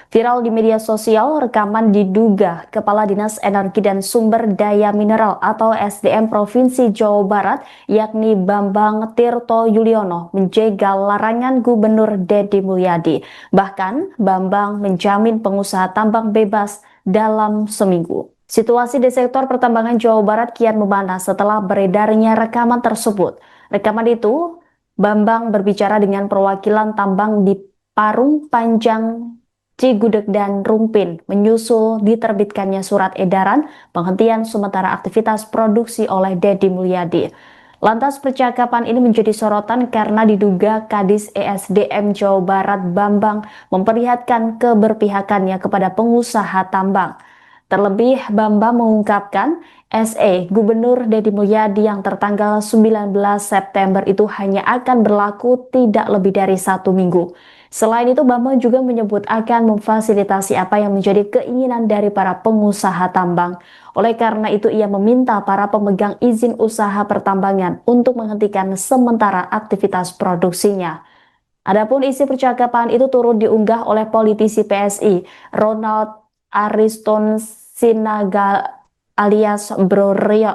Viral di media sosial, rekaman diduga Kepala Dinas Energi dan Sumber Daya Mineral atau SDM Provinsi Jawa Barat, yakni Bambang Tirto Yuliono, menjegal larangan Gubernur Deddy Mulyadi. Bahkan, Bambang menjamin pengusaha tambang bebas dalam seminggu. Situasi di sektor pertambangan Jawa Barat kian memanas setelah beredarnya rekaman tersebut. Rekaman itu, Bambang berbicara dengan perwakilan tambang di Parung Panjang, Cigudeg dan Rumpin menyusul diterbitkannya surat edaran penghentian sementara aktivitas produksi oleh Deddy Mulyadi. Lantas percakapan ini menjadi sorotan karena diduga Kadis ESDM Jawa Barat Bambang memperlihatkan keberpihakannya kepada pengusaha tambang. Terlebih, Bambang mengungkapkan SE Gubernur Deddy Mulyadi yang tertanggal 19 September itu hanya akan berlaku tidak lebih dari 1 minggu. Selain itu, Bambang juga menyebut akan memfasilitasi apa yang menjadi keinginan dari para pengusaha tambang. Oleh karena itu, ia meminta para pemegang izin usaha pertambangan untuk menghentikan sementara aktivitas produksinya. Adapun isi percakapan itu turut diunggah oleh politisi PSI, Ronald Ariston Sinaga alias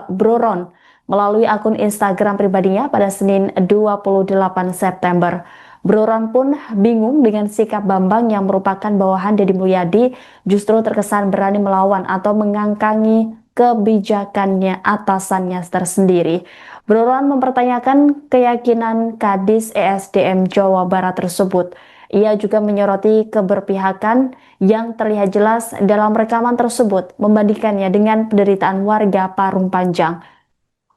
Broron, melalui akun Instagram pribadinya pada Senin 28 September. Broron pun bingung dengan sikap Bambang yang merupakan bawahan Deddy Mulyadi justru terkesan berani melawan atau mengangkangi kebijakannya atasannya tersendiri. Broron mempertanyakan keyakinan Kadis ESDM Jawa Barat tersebut. Ia juga menyoroti keberpihakan yang terlihat jelas dalam rekaman tersebut, membandingkannya dengan penderitaan warga Parung Panjang.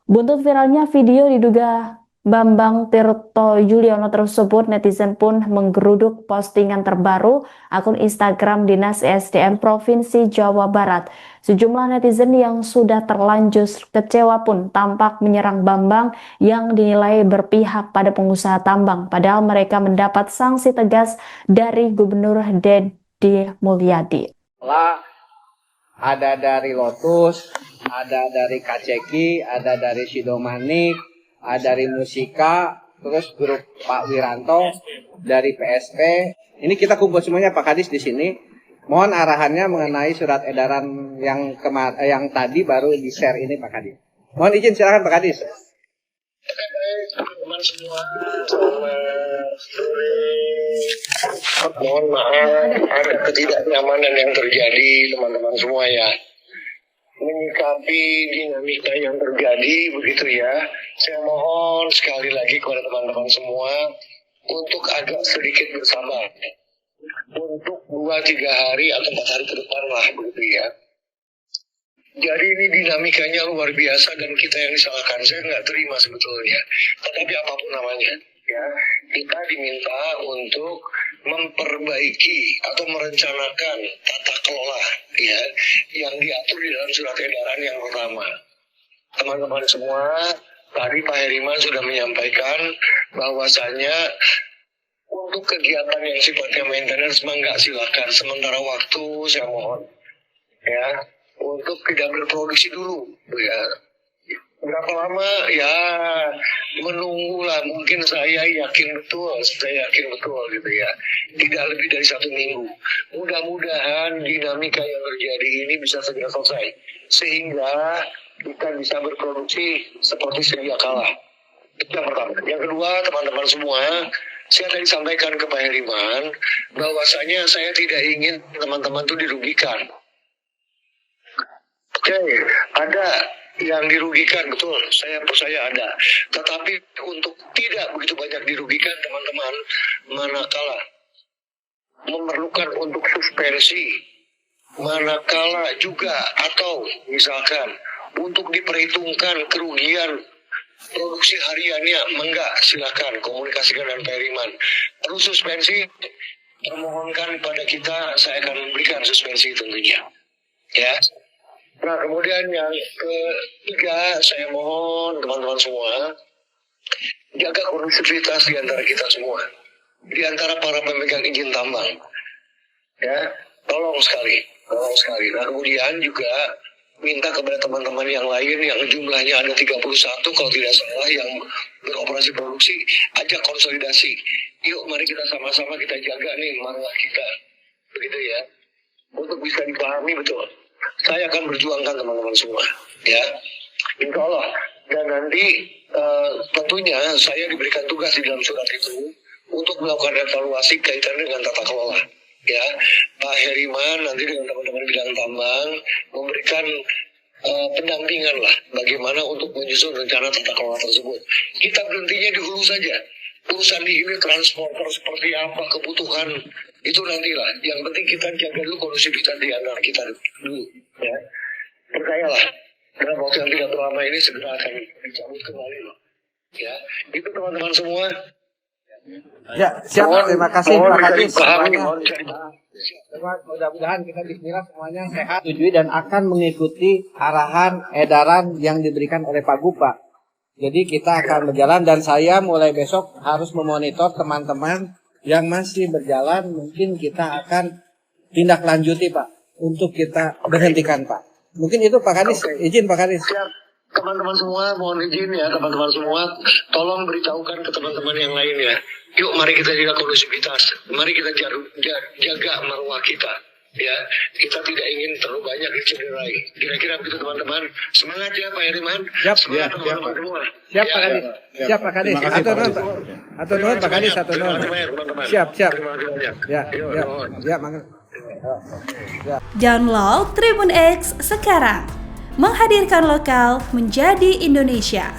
Buntut viralnya video diduga Bambang Tirto Yuliono tersebut, netizen pun menggeruduk postingan terbaru akun Instagram Dinas ESDM Provinsi Jawa Barat. Sejumlah netizen yang sudah terlanjur kecewa pun tampak menyerang Bambang yang dinilai berpihak pada pengusaha tambang, padahal mereka mendapat sanksi tegas dari Gubernur Deddy Mulyadi. Ada dari Lotus, ada dari KCK, ada dari Sidomanik, ada dari Musika, terus grup Pak Wiranto, dari PSP. Ini kita kumpul semuanya Pak Kadis di sini. Mohon arahannya mengenai surat edaran yang tadi baru di-share ini Pak Kadis. Mohon izin silakan Pak Kadis. Teman-teman semua, selamat sore. Mohon maaf ada ketidaknyamanan yang terjadi teman-teman semua ya. Menyikapi dinamika yang terjadi begitu ya. Saya mohon sekali lagi kepada teman-teman semua untuk agak sedikit bersabar. Untuk 2-3 hari atau 4 hari ke depan lah begitu ya. Jadi ini dinamikanya luar biasa dan kita yang disalahkan. Saya nggak terima sebetulnya. Tetapi apapun namanya, ya kita diminta untuk memperbaiki atau merencanakan tata kelola ya yang diatur di dalam surat edaran yang pertama. Teman-teman semua, tadi Pak Heriman sudah menyampaikan bahwasanya untuk kegiatan yang sifatnya maintenance nggak silakan. Sementara waktu saya mohon ya untuk tidak berproduksi dulu ya. Berapa lama ya menunggulah, mungkin saya yakin betul gitu ya, tidak lebih dari 1 minggu. Mudah-mudahan dinamika yang terjadi ini bisa segera selesai sehingga kita bisa berproduksi seperti sedia kala. Itu yang pertama. Yang kedua, teman-teman semua, saya tadi sampaikan ke Pak Heriman bahwasanya saya tidak ingin teman-teman itu dirugikan. Oke, ada yang dirugikan, betul, saya percaya ada. Tetapi untuk tidak begitu banyak dirugikan teman-teman, manakala memerlukan untuk suspensi, manakala juga atau misalkan untuk diperhitungkan kerugian produksi hariannya, enggak, silakan komunikasikan dengan Pak Heriman. Perlu suspensi, permohonkan pada kita, saya akan memberikan suspensi tentunya. Ya. Nah, kemudian yang ketiga, saya mohon teman-teman semua jaga kondusivitas di antara kita semua, di antara para pemegang izin tambang. Ya, tolong sekali. Nah, kemudian juga minta kepada teman-teman yang lain yang jumlahnya ada 31 kalau tidak salah yang beroperasi produksi, ajak konsolidasi. Yuk, mari kita sama-sama kita jaga nih marwah kita. gitu ya, untuk bisa dipahami betul. Saya akan berjuangkan teman-teman semua, ya, insya Allah. Dan nanti tentunya saya diberikan tugas di dalam surat itu untuk melakukan evaluasi kaitan dengan tata kelola. Ya, Pak Heriman nanti dengan teman-teman bidang tambang memberikan pendampingan lah bagaimana untuk menyusun rencana tata kelola tersebut. Kita berhentinya di hulu saja. Urusan di hilir transporter seperti apa, kebutuhan itu nantilah. Yang penting kita jaga dulu kondusivitas di antara kita dulu. Ya, percayalah. Dalam waktu yang tidak terlama ini segera akan dicabut kembali loh. Ya, itu teman-teman semua. Ya, siap. Terima kasih Pak Kadis. Mudah-mudahan kita bismillah semuanya sehat, setujui dan akan mengikuti arahan edaran yang diberikan oleh Pak Gupa. Jadi kita akan berjalan dan saya mulai besok harus memonitor teman-teman yang masih berjalan. Mungkin kita akan tindak lanjuti Pak untuk kita berhentikan Pak. Mungkin itu Pak Kadis, izin Pak Kadis. Siap. Teman-teman semua mohon izin ya, teman-teman semua tolong beritahukan ke teman-teman yang lain ya. Yuk mari kita jaga kondusivitas, mari kita jaga marwah kita. Ya, kita tidak ingin terlalu banyak dicederai. Kira-kira begitu teman-teman. Semangat ya Pak Heriman. Siap, semangat ya, teman-teman semua. Siap Pak Kadis. Siap Pak Kadis. Atau non Pak Kadis, atau non. Siap. Terima kasih banyak. Ya, mangga. Download Tribun X sekarang, menghadirkan lokal menjadi Indonesia.